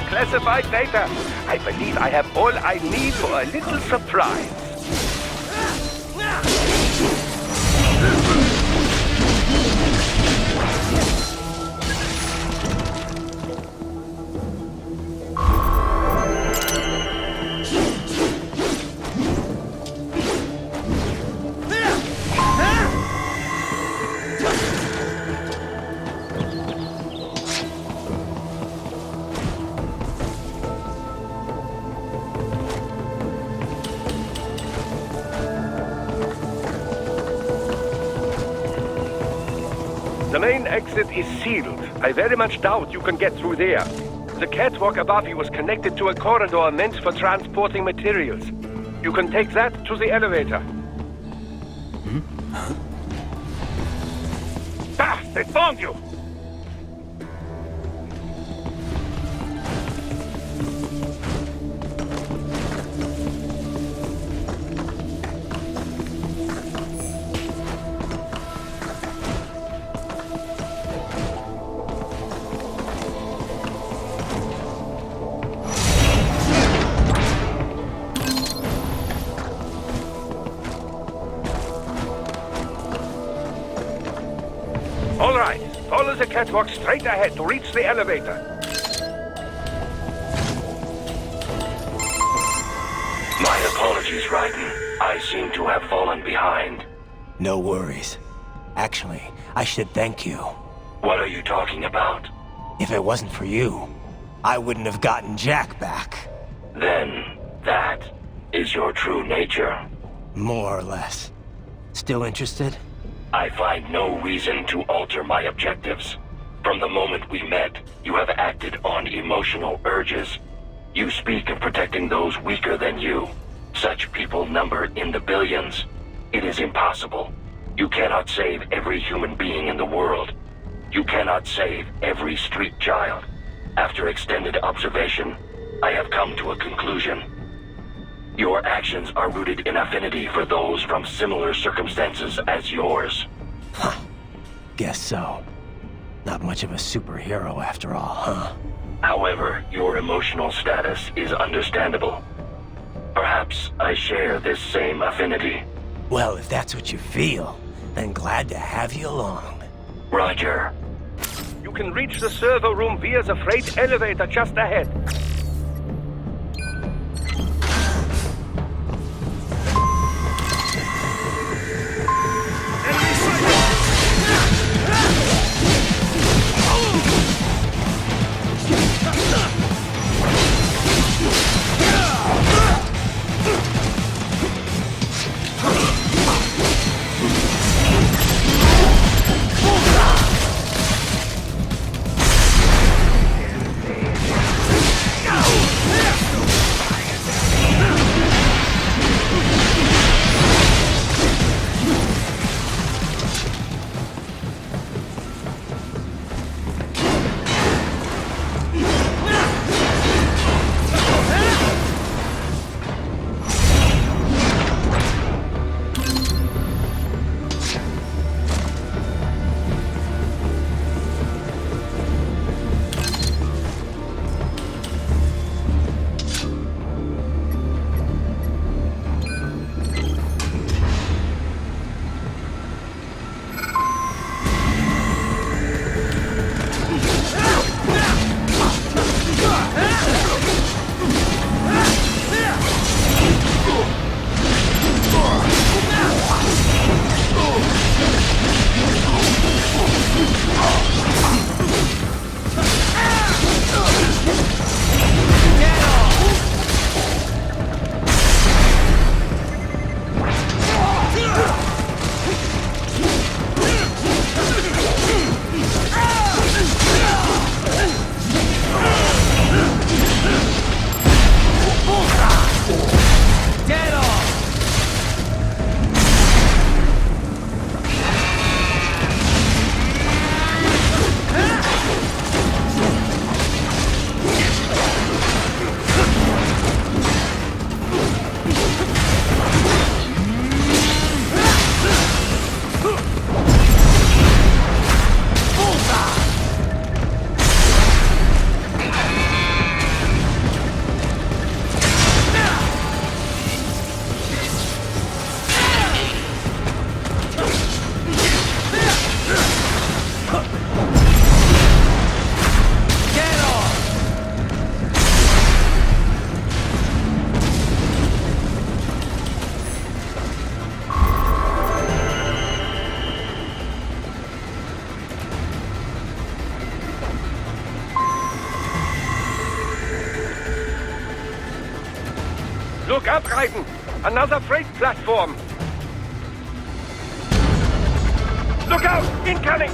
classified data. I believe I have all I need for a little surprise. The main exit is sealed. I very much doubt you can get through there. The catwalk above you is connected to a corridor meant for transporting materials. You can take that to the elevator. Huh? Ah, they found you! All right, follow the catwalk straight ahead to reach the elevator. My apologies, Raiden. I seem to have fallen behind. No worries. Actually, I should thank you. What are you talking about? If it wasn't for you, I wouldn't have gotten Jack back. Then, that is your true nature. More or less. Still interested? I find no reason to alter my objectives. From the moment we met, you have acted on emotional urges. You speak of protecting those weaker than you. Such people number in the billions. It is impossible. You cannot save every human being in the world. You cannot save every street child. After extended observation, I have come to a conclusion. Your actions are rooted in affinity for those from similar circumstances as yours. Huh. Guess so. Not much of a superhero after all, huh? However, your emotional status is understandable. Perhaps I share this same affinity. Well, if that's what you feel, then glad to have you along. Roger. You can reach the server room via the freight elevator just ahead. Sharp, Raiden! Another freight platform! Look out! Incoming!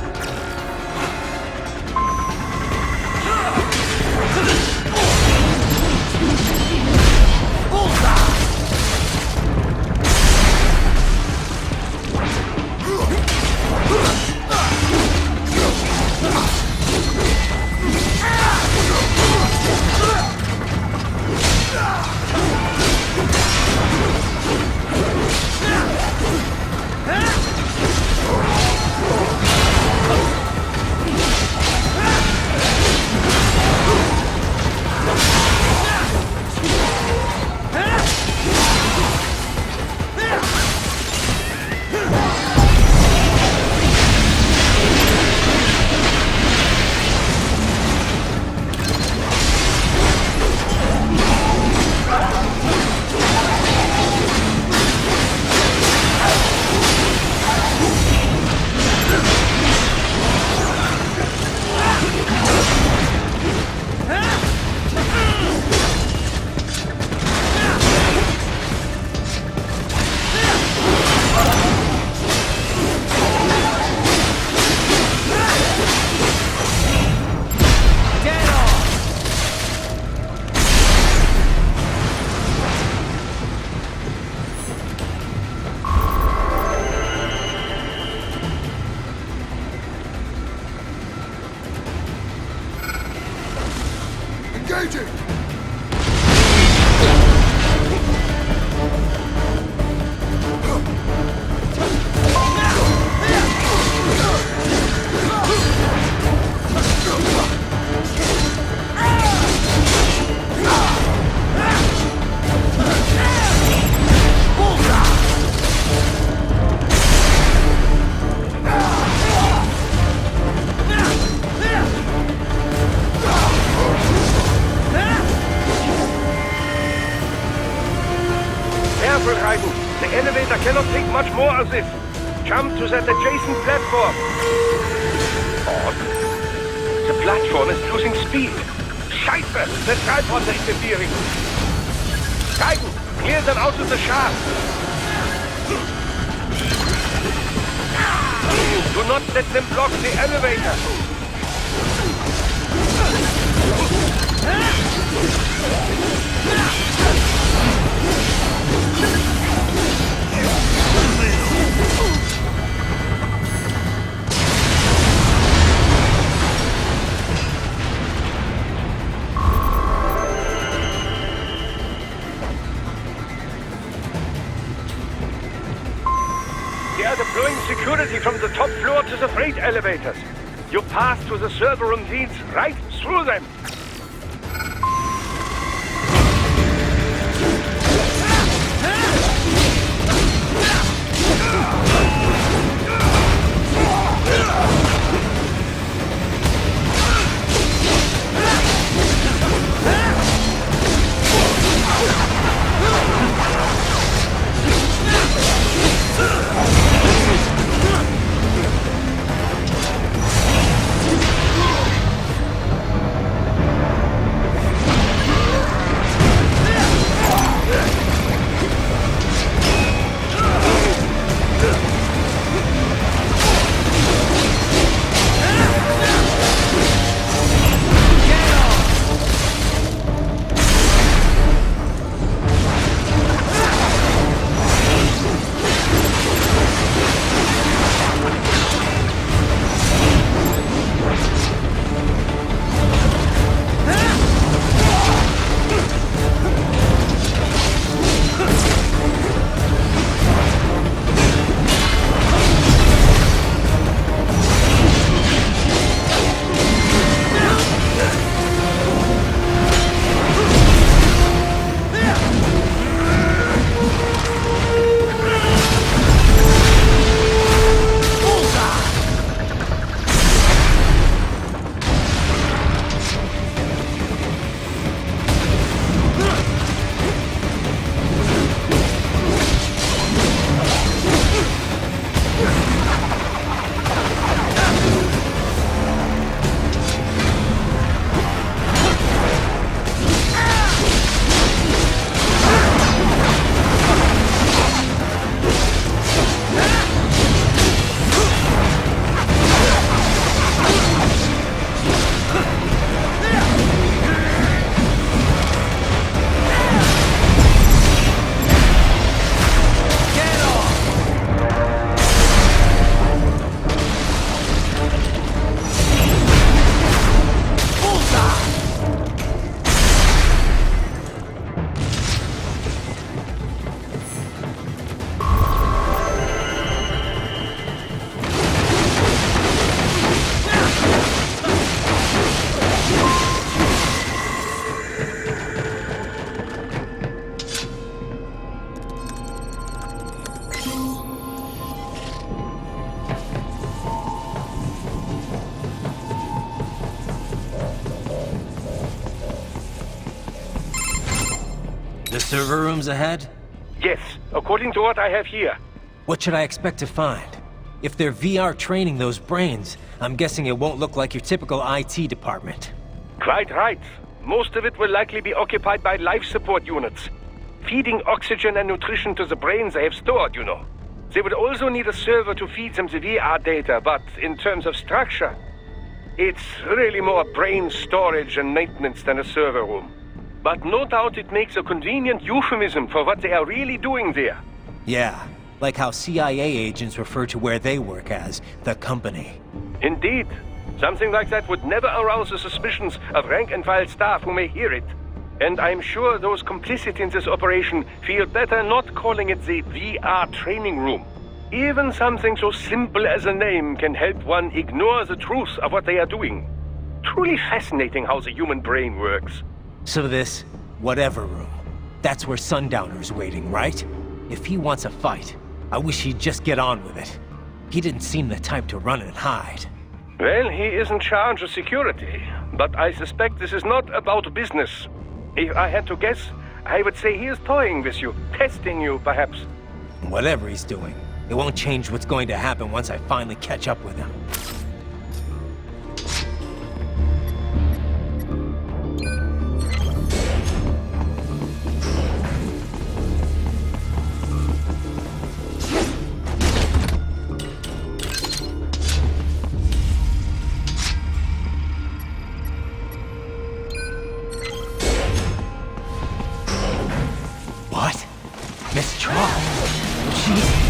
Engaging! Careful, Raiden. The elevator cannot take much more of this. Jump to that adjacent platform. Odd. The platform is losing speed. Scheiße! The tripods are interfering. Raiden, clear them out of the shaft. Do not let them block the elevator. They are deploying security from the top floor to the freight elevators. Your path to the server room leads right through them. Server rooms ahead? Yes, according to what I have here. What should I expect to find? If they're VR training those brains, I'm guessing it won't look like your typical IT department. Quite right. Most of it will likely be occupied by life support units. Feeding oxygen and nutrition to the brains they have stored, you know. They would also need a server to feed them the VR data, but in terms of structure, it's really more brain storage and maintenance than a server room. But no doubt it makes a convenient euphemism for what they are really doing there. Yeah, like how CIA agents refer to where they work as the company. Indeed. Something like that would never arouse the suspicions of rank-and-file staff who may hear it. And I'm sure those complicit in this operation feel better not calling it the VR training room. Even something so simple as a name can help one ignore the truth of what they are doing. Truly fascinating how the human brain works. So this, whatever room, that's where Sundowner's waiting, right? If he wants a fight, I wish he'd just get on with it. He didn't seem the type to run and hide. Well, he is in charge of security, but I suspect this is not about business. If I had to guess, I would say he is toying with you, testing you, perhaps. Whatever he's doing, it won't change what's going to happen once I finally catch up with him.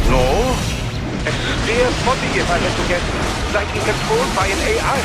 No? A spare body, if I had to guess. Like controlled by an AI.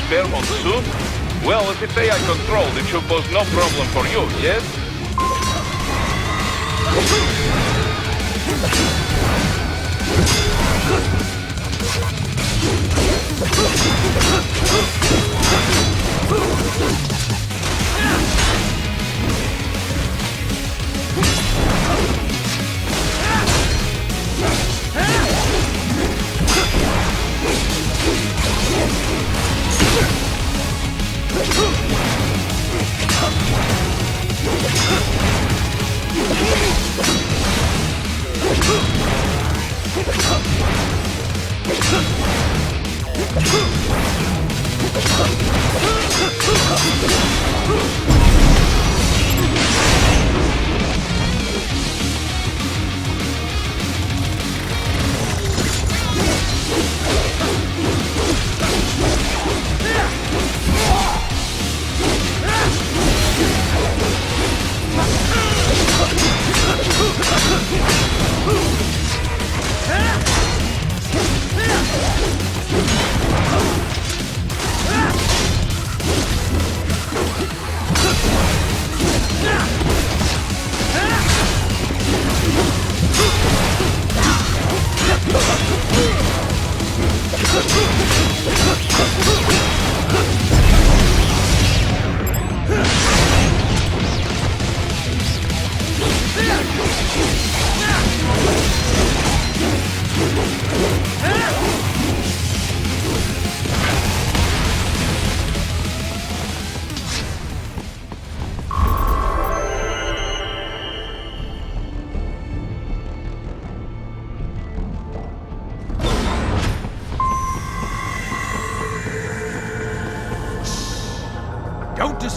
Spare on soon? Well, if it's AI controlled, it should pose no problem for you, yes?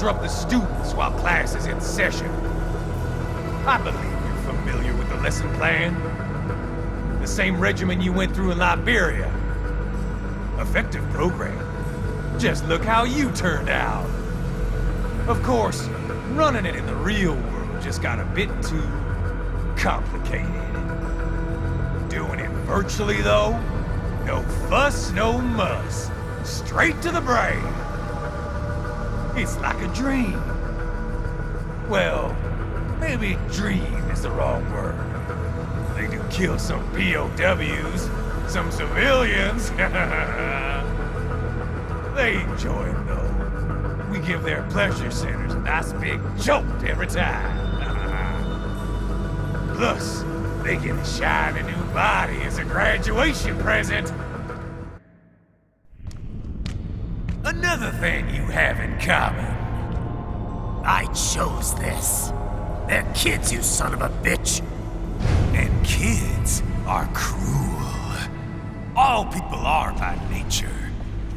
disrupt the students while class is in session. I believe you're familiar with the lesson plan. The same regimen you went through in Liberia. Effective program. Just look how you turned out. Of course, running it in the real world just got a bit too complicated. Doing it virtually, though, no fuss, no muss. Straight to the brain. It's like a dream. Well, maybe dream is the wrong word. They do kill some POWs, some civilians. They enjoy it, though. We give their pleasure centers a nice big jolt every time. Plus, they get a shiny new body as a graduation present. Another thing you have in common. I chose this. They're kids, you son of a bitch. And kids are cruel. All people are by nature.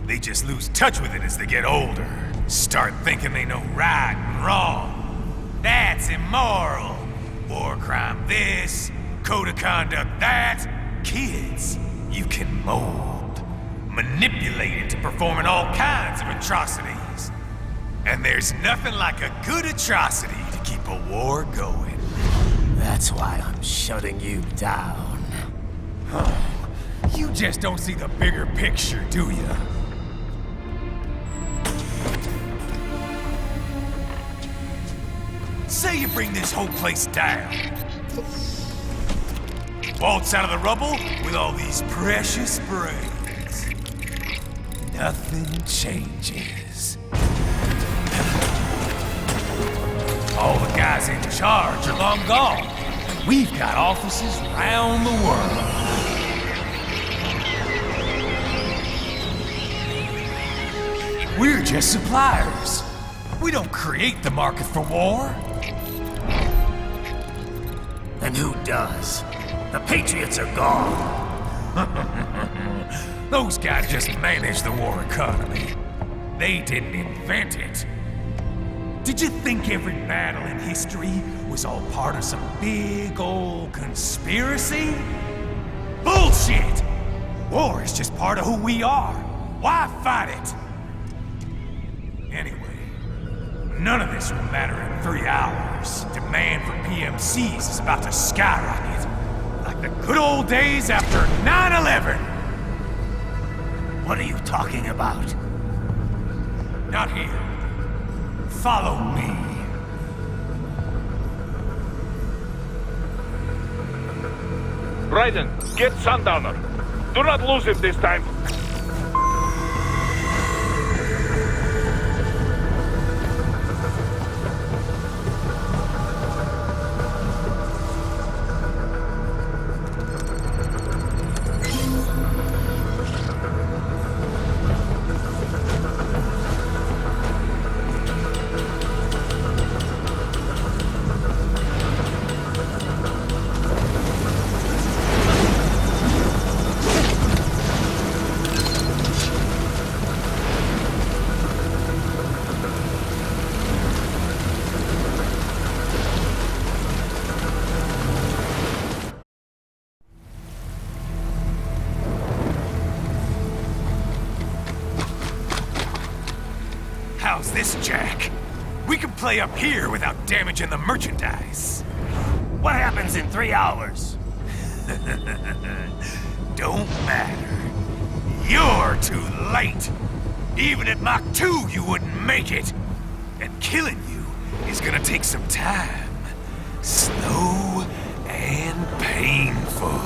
They just lose touch with it as they get older. Start thinking they know right and wrong. That's immoral. War crime this, code of conduct that. Kids, you can mold, manipulate into performing all kinds of atrocities. And there's nothing like a good atrocity to keep a war going. That's why I'm shutting you down. You just don't see the bigger picture, do you? Say you bring this whole place down. Waltz out of the rubble with all these precious brains. Nothing changes. All the guys in charge are long gone. We've got offices around the world. We're just suppliers. We don't create the market for war. And who does? The Patriots are gone. Those guys just manage the war economy. They didn't invent it. Did you think every battle in history was all part of some big old conspiracy? Bullshit! War is just part of who we are. Why fight it? Anyway, none of this will matter in 3 hours. Demand for PMCs is about to skyrocket. Like the good old days after 9/11. What are you talking about? Not here. Follow me. Raiden, get Sundowner. Do not lose him this time. How's this, Jack? We can play up here without damaging the merchandise. What happens in 3 hours? Don't matter. You're too late. Even at Mach 2, you wouldn't make it. And killing you is gonna take some time. Slow and painful.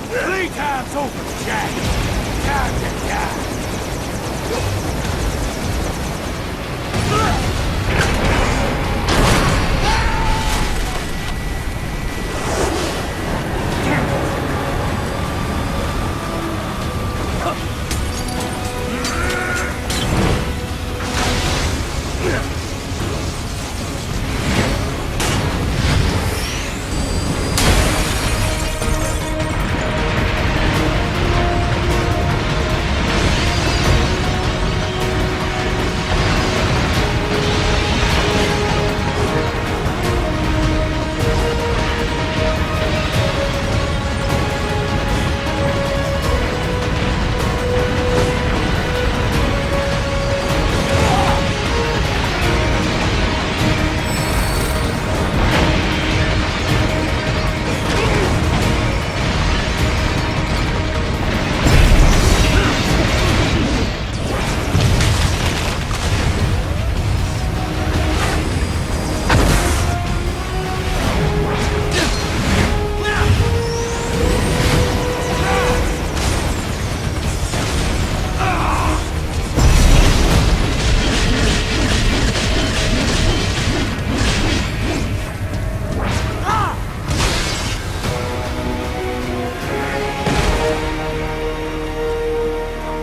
Three times over, Jack. Time to die.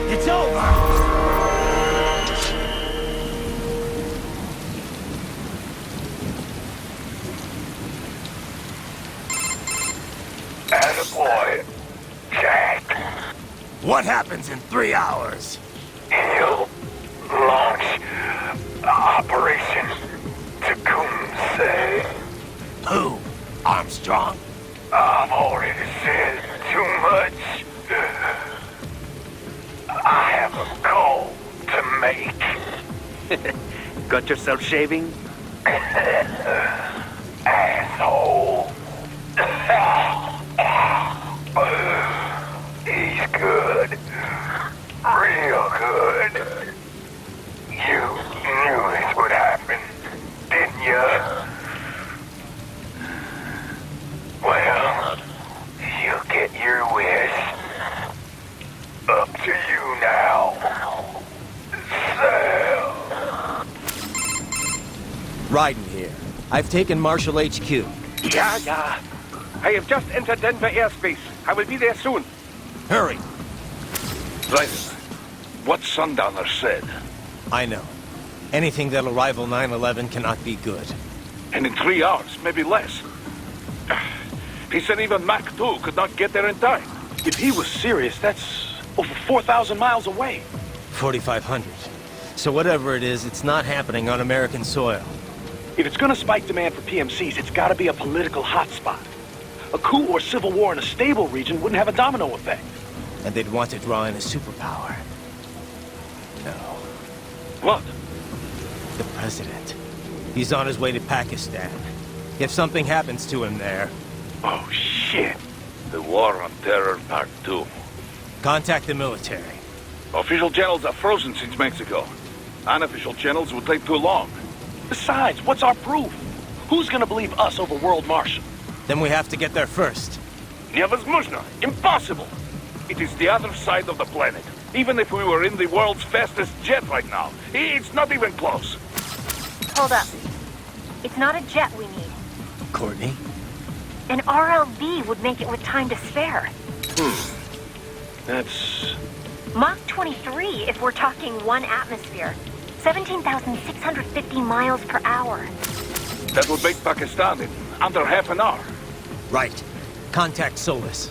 It's over! Attaboy, Jack. What happens in 3 hours? He'll launch Operation Tecumseh. Who? Armstrong? I've already said too much. I have a call to make. Got yourself shaving? Asshole. He's good. Real good. You knew this would happen, didn't you? Well, you get your wish. Up to you now. Sam. Raiden here. I've taken Marshall HQ. Yeah. I have just entered Denver airspace. I will be there soon. Hurry. Raiden, what Sundowner said. I know. Anything that'll rival 9/11 cannot be good. And in 3 hours, maybe less. He said even Mach 2 could not get there in time. If he was serious, that's over 4,000 miles away. 4,500. So whatever it is, it's not happening on American soil. If it's gonna spike demand for PMCs, it's gotta be a political hotspot. A coup or civil war in a stable region wouldn't have a domino effect. And they'd want to draw in a superpower. No. What? The president. He's on his way to Pakistan. If something happens to him there... Oh, shit. The War on Terror Part 2. Contact the military. Official channels are frozen since Mexico. Unofficial channels would take too long. Besides, what's our proof? Who's gonna believe us over World Marshal? Then we have to get there first. Невозможно. Impossible. It is the other side of the planet. Even if we were in the world's fastest jet right now, it's not even close. Hold up. It's not a jet we need. Courtney? An RLV would make it with time to spare. That's Mach 23 if we're talking 1 atmosphere. 17,650 miles per hour. That would make Pakistan in under half an hour. Right. Contact Solus.